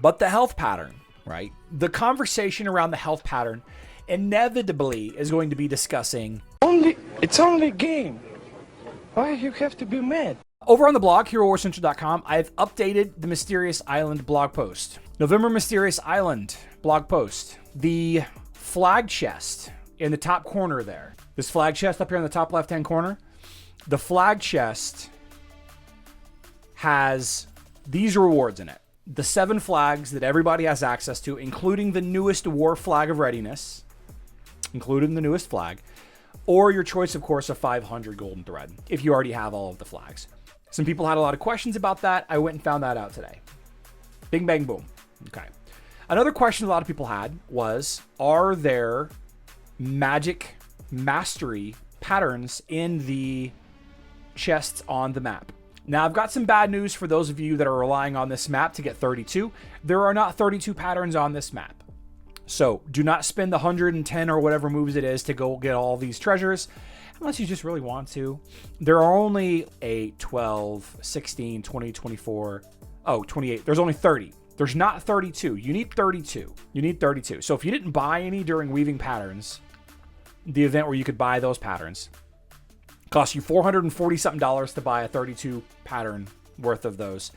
But the health pattern, right? The conversation around the health pattern inevitably is going to be discussing... It's only a game. Why you have to be mad? Over on the blog, HeroWarsCentral.com, I've updated the Mysterious Island blog post. November Mysterious Island blog post. The flag chest in the top corner there. This flag chest up here in the top left-hand corner. The flag chest has these rewards in it. The 7 flags that everybody has access to, including the newest War Flag of Readiness. Including the newest flag. Or your choice, of course, of 500 golden thread, if you already have all of the flags. Some people had a lot of questions about that. I went and found that out today. Bing, bang, boom. Okay. Another question a lot of people had was, are there magic mastery patterns in the chests on the map? Now, I've got some bad news for those of you that are relying on this map to get 32. There are not 32 patterns on this map. So do not spend the 110 or whatever moves it is to go get all these treasures, unless you just really want to. There are only 8, 12, 16, 20, 24, 28. There's only 30. There's not 32. You need 32. You need 32. So if you didn't buy any during Weaving Patterns, the event where you could buy those patterns, cost you $440 something to buy a 32 pattern worth of those.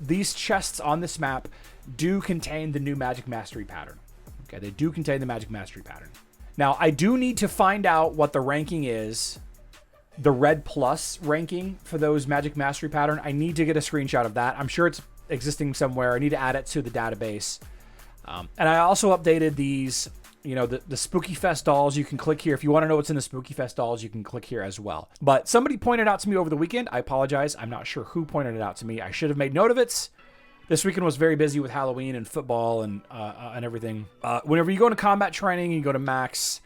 These chests on this map do contain the new Magic Mastery pattern. Okay, they do contain the Magic Mastery pattern. Now, I do need to find out what the ranking is, the Red Plus ranking for those Magic Mastery pattern. I need to get a screenshot of that. I'm sure it's existing somewhere. I need to add it to the database. And I also updated these, the Spooky Fest dolls. You can click here. If you want to know what's in the Spooky Fest dolls, you can click here as well. But somebody pointed out to me over the weekend. I apologize. I'm not sure who pointed it out to me. I should have made note of it. This weekend was very busy with Halloween and football and everything. Whenever you go into combat training, you go to max,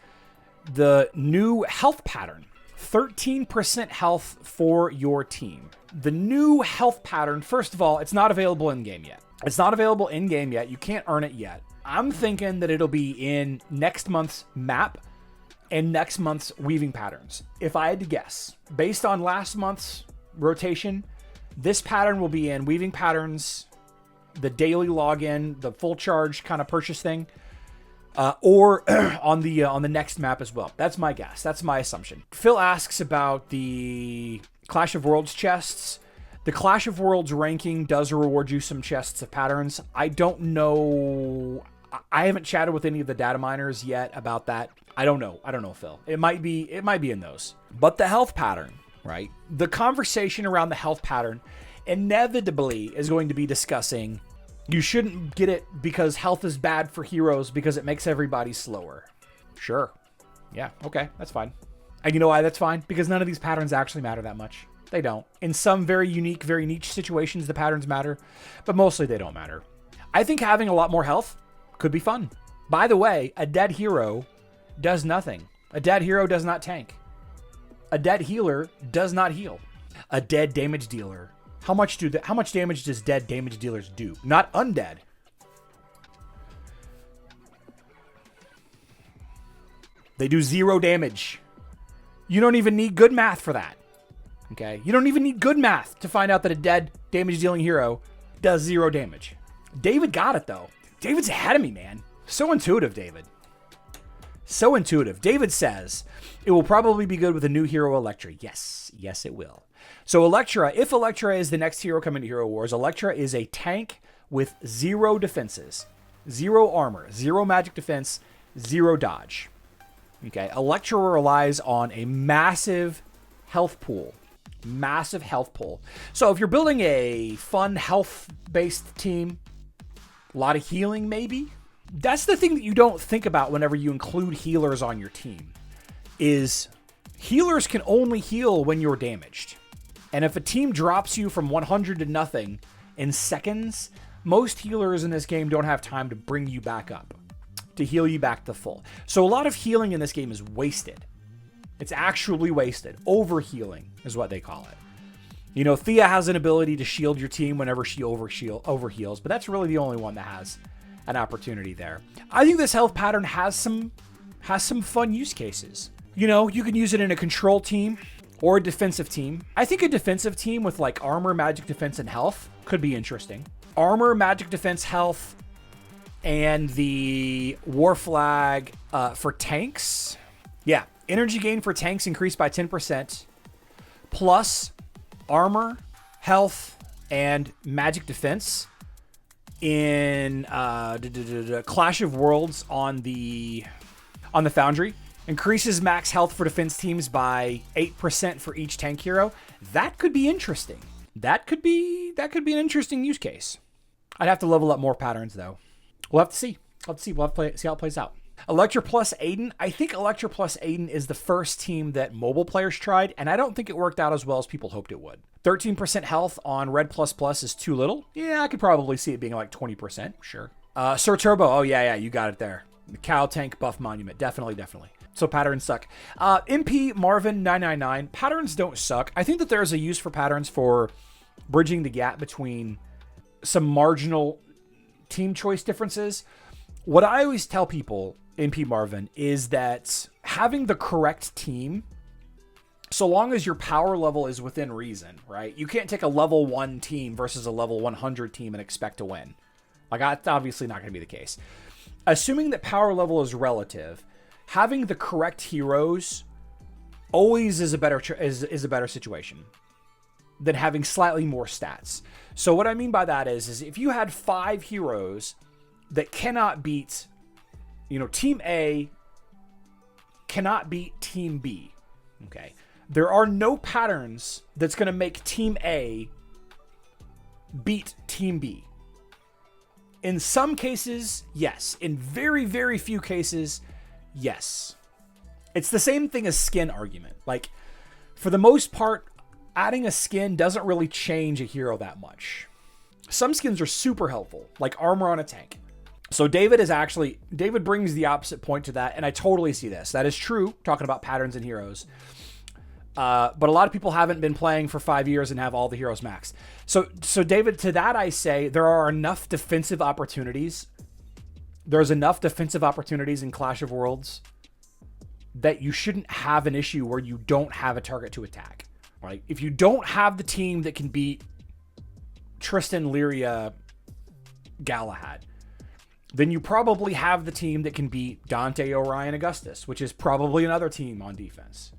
the new health pattern, 13% health for your team. The new health pattern, first of all, it's not available in-game yet. It's not available in-game yet. You can't earn it yet. I'm thinking that it'll be in next month's map and next month's Weaving Patterns. If I had to guess, based on last month's rotation, this pattern will be in Weaving Patterns, the daily login, the full charge kind of purchase thing, or on the next map as well. That's my guess. That's my assumption. Phil asks about the Clash of Worlds chests. The Clash of Worlds ranking does reward you some chests of patterns. I don't know. I haven't chatted with any of the data miners yet about that. I don't know, Phil. It might be in those. But the health pattern, right? The conversation around the health pattern inevitably is going to be discussing, you shouldn't get it because health is bad for heroes because it makes everybody slower. Sure. Yeah, okay, that's fine. And you know why that's fine? Because none of these patterns actually matter that much. They don't. In some very unique, very niche situations, the patterns matter, but mostly they don't matter. I think having a lot more health could be fun. By the way, a dead hero does nothing. A dead hero does not tank. A dead healer does not heal. A dead damage dealer. How much damage does dead damage dealers do? Not undead. They do 0 damage. You don't even need good math for that. Okay? You don't even need good math to find out that a dead damage dealing hero does 0 damage. David got it though. David's ahead of me, man. So intuitive, David. So intuitive. David says, it will probably be good with a new hero, Electra. Yes, it will. So Electra, if Electra is the next hero coming to Hero Wars, Electra is a tank with 0 defenses, 0 armor, 0 magic defense, 0 dodge. Okay, Electra relies on a massive health pool. Massive health pool. So if you're building a fun health-based team, a lot of healing maybe, that's the thing that you don't think about whenever you include healers on your team, is healers can only heal when you're damaged. And if a team drops you from 100 to nothing in seconds, most healers in this game don't have time to bring you back up, to heal you back to full. So a lot of healing in this game is wasted. It's actually wasted. Overhealing is what they call it. You know, Thea has an ability to shield your team whenever she overheals, but that's really the only one that has an opportunity there. I think this health pattern has some fun use cases. You know, you can use it in a control team or a defensive team. I think a defensive team with like armor, magic defense, and health could be interesting. Armor, magic, defense, health, and the war flag for tanks. Yeah, energy gain for tanks increased by 10%, plus armor, health, and magic defense in Clash of Worlds on the Foundry. Increases max health for defense teams by 8% for each tank hero. That could be interesting. That could be an interesting use case. I'd have to level up more patterns though. We'll have to see. We'll have to see how it plays out. Electra plus Aiden. I think Electra plus Aiden is the first team that mobile players tried, and I don't think it worked out as well as people hoped it would. 13% health on Red plus plus is too little. Yeah, I could probably see it being like 20%. Sure. Sir Turbo. Oh yeah, you got it there. The Cow Tank buff monument. Definitely. So patterns suck. MP Marvin 999. Patterns don't suck. I think that there's a use for patterns for bridging the gap between some marginal team choice differences. What I always tell people, MP Marvin, is that having the correct team, so long as your power level is within reason, right? You can't take a level 1 team versus a level 100 team and expect to win. Like, that's obviously not going to be the case. Assuming that power level is relative, having the correct heroes always is a better situation than having slightly more stats. So what I mean by that is if you had 5 heroes that cannot beat, Team A cannot beat Team B, okay? There are no patterns that's going to make Team A beat Team B. In some cases, yes. In very, very few cases, yes. It's the same thing as skin argument. Like, for the most part, adding a skin doesn't really change a hero that much. Some skins are super helpful, like armor on a tank. So David brings the opposite point to that, and I totally see this. That is true, talking about patterns and heroes. But a lot of people haven't been playing for 5 years and have all the heroes maxed. So David, to that I say there are enough defensive opportunities. There's enough defensive opportunities in Clash of Worlds that you shouldn't have an issue where you don't have a target to attack. Right? If you don't have the team that can beat Tristan, Lyria, Galahad, then you probably have the team that can beat Dante, Orion, Augustus, which is probably another team on defense.